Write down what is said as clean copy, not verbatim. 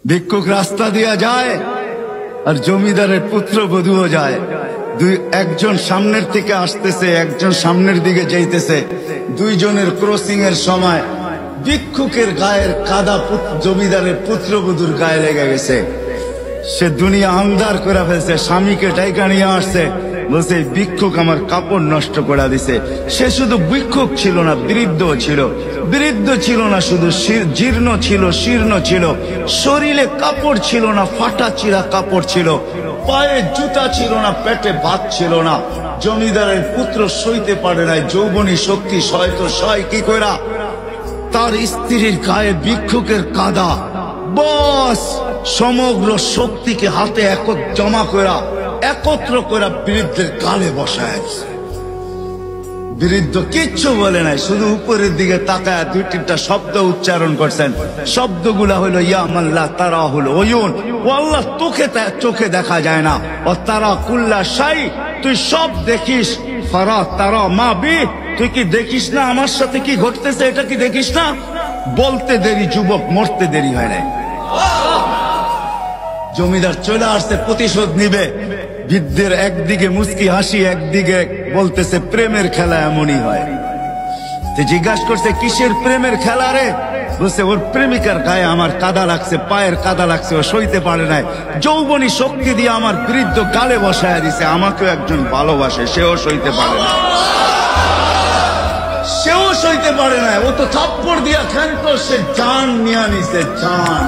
ভিক্ষুক রাস্তা দিয়া যায় আর জমিদারের পুত্রবধূও যায়। একজন সামনের থেকে আসতেছে, একজন সামনের দিকে যাইতেছে। দুইজনের ক্রসিং এর সময় ভিক্ষুকের গায়ের কাদা জমিদারের পুত্রবধূর গায়ে লেগে গেছে। সে দুনিয়া আন্ধার করে ফেলছে, স্বামীকে ডাইকা নিয়ে আসছে, বলছে ভিক্ষুক আমার কাপড় নষ্ট করে দিছে। সে শুধু ভিক্ষুক ছিল না, বৃদ্ধ ছিল। বৃদ্ধ ছিল না শুধু, জীর্ণ ছিল, শীর্ণ ছিল, শরীরে কাপড় ছিল না, ফাটা চিরা কাপড় ছিল, পায়ে জুতা ছিল না, পেটে ভাত ছিল না। জমিদারের পুত্র সইতে পারে নাই, যৌবনী শক্তি সয়তো সয় কি কইরা তার স্ত্রীর গায়ে ভিক্ষুকের কাদা, বস সমগ্র শক্তিকে হাতে জমা করা একত্র করে বৃদ্ধের গালে বসায়। বৃদ্ধ কিচ্ছু বলে নাই, শুধু উপরের দিকে তাকায় দুই তিনটা শব্দ উচ্চারণ করছেন। শব্দগুলা হলো ইয়া মাল্লা তারা হলো ওয়ুন, ও আল্লাহ চোখে দেখা যায় না, ও তারা কুল্লা শাই তুই সব দেখিস, ফারা তারা মা বি তুই কি দেখিস না আমার সাথে কি ঘটতেছে, এটা কি দেখিস না? বলতে দেরি যুবক, মরতে দেরি হয় নাই। জমিদার চলে আসছে, প্রতিশোধ নিবে। বৃদ্ধের একদিকে মুস্কি হাসি, একদিকে বলতেছে প্রেমের খেলা এমনই হয়। জিজ্ঞাসা করছে কিসের প্রেমের খেলা রে? বলছে ওর প্রেমিকার গায়ে আমার কাদা লাগছে, পায়ের কাদা লাগছে, ও সইতে পারে নাই। যৌবনী শক্তি দিয়ে আমার বৃদ্ধ গালে বসায় দিছে। আমাকেও একজন ভালোবাসে, সেও সইতে পারে না, সেও সইতে পারে না। ও তো থাপ্পড় দিয়া খেলতো, সে জান নিয়ে নিছে, জান।